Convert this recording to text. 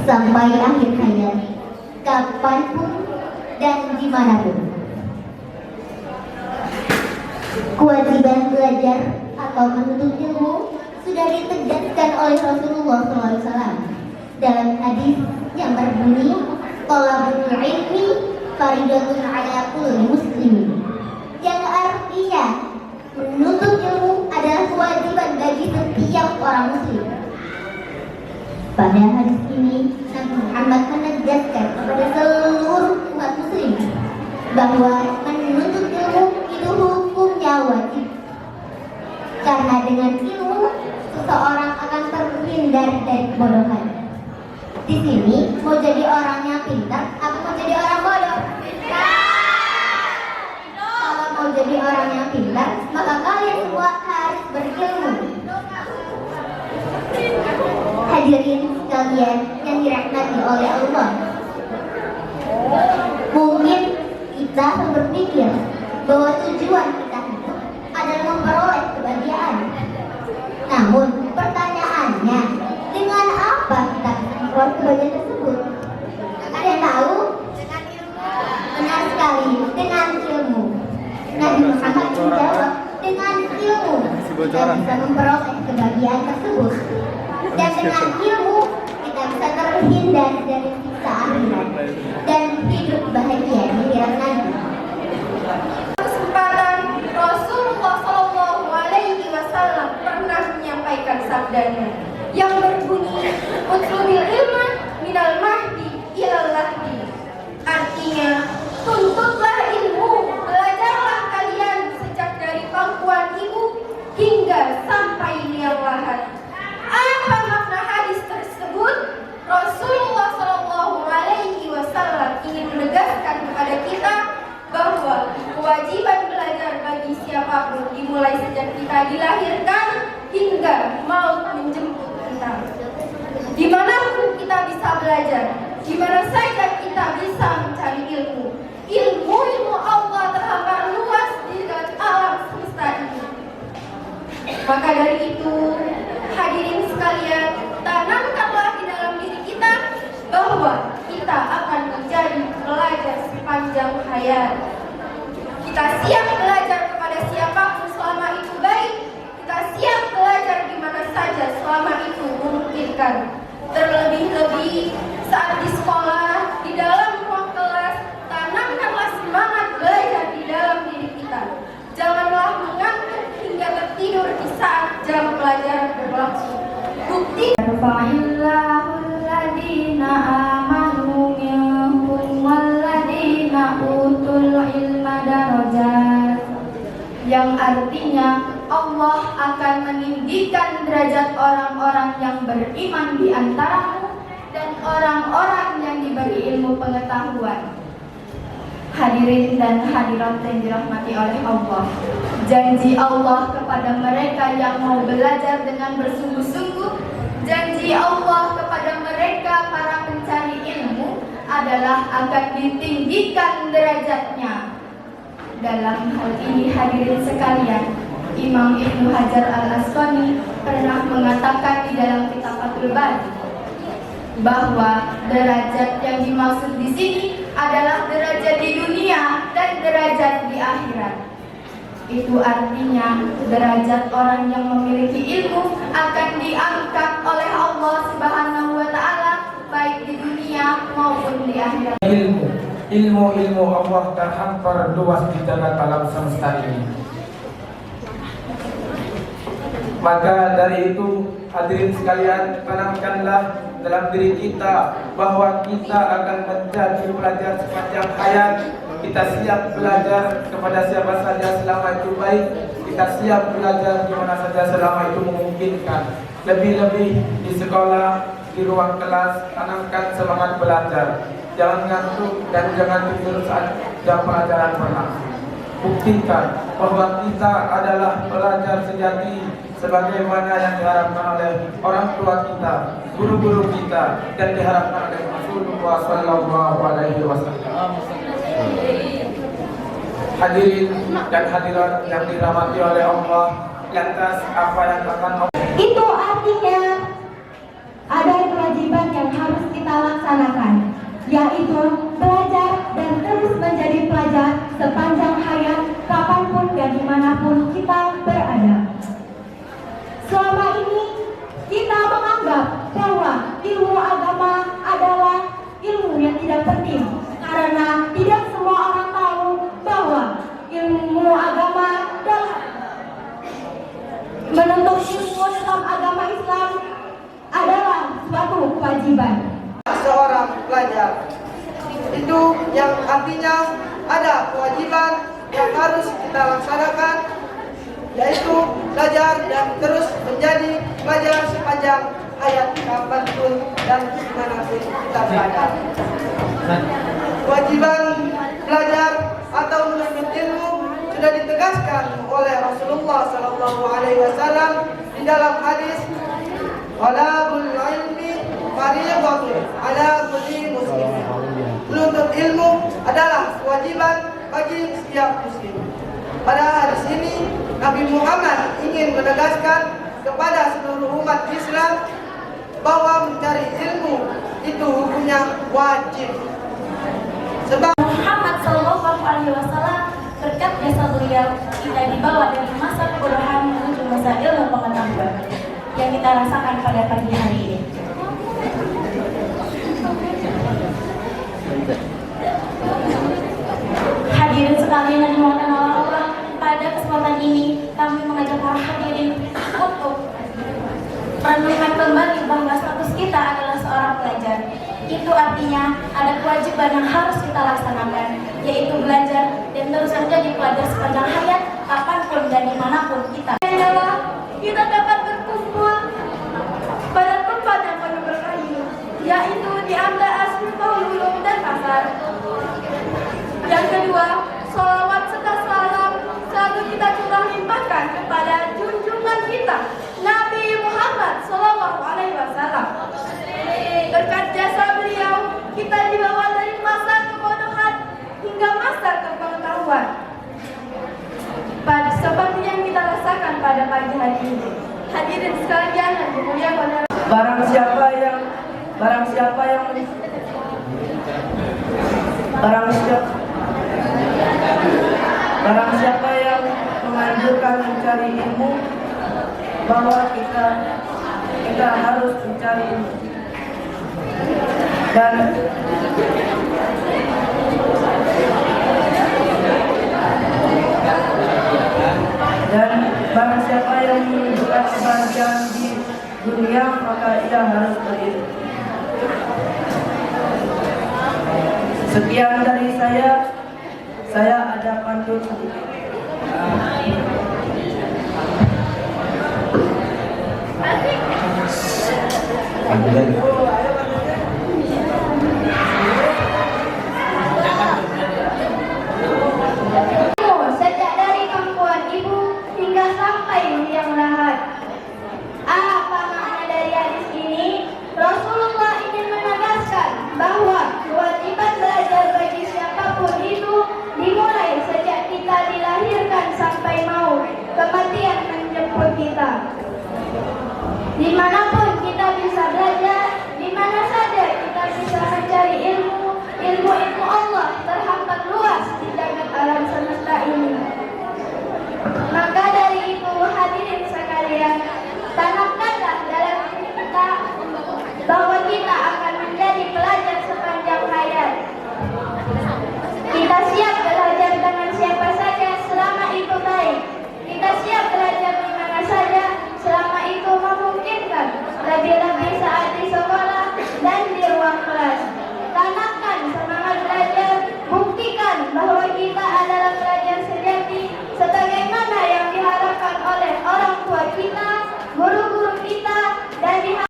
sampai akhir hayat, kapanpun dan dimanapun. Kewajiban belajar atau menuntut ilmu sudah ditegaskan oleh Rasulullah SAW dalam hadis yang berbunyi, "Thalabul ilmi faridatun ala kulli muslimin," yang artinya menuntut ilmu adalah kewajiban bagi setiap orang muslim. Pada hadis ini, Nabi Muhammad menegaskan kepada seluruh umat muslim bahwa menuntut ilmu itu hukumnya wajib. Karena dengan ilmu, seseorang akan terhindar dari kebodohan. Di sini, mau jadi orang yang pintar atau mau jadi orang bodoh? Kalau mau jadi orang yang pintar, maka kalian semua harus berilmu. Hadirin sekalian yang dirahmati oleh Allah, mungkin kita berpikir bahwa tujuan kita hidup adalah memperoleh kebahagiaan. Namun pertanyaannya, dengan apa kita bisa memperoleh kebahagiaan tersebut? Ada yang tahu? Dengan ilmu. Benar sekali, dengan ilmu. Nabi Muhammad menjawab, dengan ilmu kita bisa memperoleh kebahagiaan tersebut. Dan dengan ilmu kita bisa terhindar dari siksa akhirat dan hidup bahagia di akhirat nanti. Kesempatan Rasulullah SAW pernah menyampaikan sabdanya yang berbunyi, "Utlubil ilma minal mahdi ilal lahdi." Artinya, tuntutlah ilmu, belajarlah kalian sejak dari pangkuan ibu hingga sampai liang lahat. Apa makna hadis tersebut? Rasulullah SAW ingin menegaskan kepada kita bahwa kewajiban belajar bagi siapapun dimulai sejak kita dilahirkan hingga maut menjemput kita. Dimanapun kita bisa belajar, dimana saja kita bisa mencari ilmu. Ilmu Allah terhampar luas di alam semesta ini. Maka dari itu, hadirin sekalian, tanamkanlah di dalam diri kita bahwa kita akan menjadi pelajar sepanjang hayat. Kita siap belajar kepada siapapun selama itu baik. Kita siap belajar di mana saja selama itu memungkinkan. Terlebih-lebih saat di sekolah, di dalam ruang kelas, tanamkanlah semangat belajar di dalam diri kita. Janganlah mengantuk hingga tertidur di saat jam pelajaran berlangsung. Bukti Yarfa'illahul ladina amanu minkum walladina utul ilma darajat, yang artinya Allah akan meninggikan derajat orang-orang yang beriman di antaramu dan orang-orang yang diberi ilmu pengetahuan. Hadirin dan hadirat yang dirahmati oleh Allah, janji Allah kepada mereka yang mau belajar dengan bersungguh-sungguh, janji Allah kepada mereka para pencari ilmu adalah akan ditinggikan derajatnya. Dalam hal ini hadirin sekalian, Imam Ibnu Hajar Al-Asqalani pernah mengatakan di dalam kitab Fathul Bari bahwa derajat yang dimaksud di sini adalah derajat di dunia dan derajat di akhirat. Itu artinya derajat orang yang memiliki ilmu akan diangkat oleh Allah Subhanahu wa Ta'ala baik di dunia maupun di akhirat. Ilmu Allah terhampar luas di jagat alam semesta ini. Maka dari itu, hadirin sekalian, tanamkanlah dalam diri kita bahwa kita akan menjadi pelajar sepanjang hayat. Kita siap belajar kepada siapa saja selama itu baik. Kita siap belajar di mana saja selama itu memungkinkan. Lebih-lebih di sekolah, di ruang kelas, tanamkan semangat belajar. Jangan ngantuk dan jangan tidur saat jam pelajaran berlangsung. Buktikan bahwa kita adalah pelajar sejati sebagaimana yang diharapkan oleh orang tua kita, guru-guru kita, dan diharapkan oleh Rasulullah SAW. Hadirin dan hadirat yang dirahmati oleh Allah, lantas apa yang akan itu artinya ada kewajiban yang harus kita tidak penting karena tidak semua orang tahu bahwa ilmu agama menuntut ilmu dalam agama Islam adalah suatu kewajiban. Seorang pelajar itu yang artinya ada kewajiban yang harus kita laksanakan, yaitu belajar dan terus menjadi pelajar sepanjang hayat kapanpun dan dimanapun kita berada. Kewajiban belajar atau menuntut ilmu sudah ditegaskan oleh Rasulullah SAW di dalam hadis, "Talabul ilmi fardhatun 'ala kulli muslim." Menuntut ilmu adalah kewajiban bagi setiap muslim. Pada hadis ini Nabi Muhammad ingin menegaskan kepada seluruh umat Islam bahwa mencari ilmu itu hukumnya wajib. Sebab Muhammad SAW berkat jasa beliau kita dibawa dari masa kebodohan menuju masa ilmu pengetahuan yang kita rasakan pada pagi hari ini. Hadirin sekalian yang dimuliakan oleh Allah, pada kesempatan ini kami mengajak para hadirin untuk merenungkan kembali bahwa status kita adalah seorang pelajar. Itu artinya ada kewajiban yang harus kita laksanakan, yaitu belajar dan terus menjadi pelajar sepanjang hayat, kapanpun dan dimanapun kita. Adalah kita dapat berkumpul pada tempat yang penuh berkayu, yaitu di antara Asrul Ulum dan pasar. Yang kedua, sholawat serta salam selalu kita curah limpahkan kepada junjungan kita, Nabi Muhammad SAW. Berkat jasa beliau, kita dibawa dari masa kebodohan hingga masa kepengetahuan. Seperti yang kita rasakan pada pagi hari ini. Hadirin sekalian yang dimuliakan oleh barang siapa yang menganjurkan mencari ilmu, bahwa kita harus mencari ilmu. Dan barang siapa yang menunjukkan kebahagiaan di dunia, maka ia harus berilmu. Sekian dari saya ada pantun sedikit. Alhamdulillah.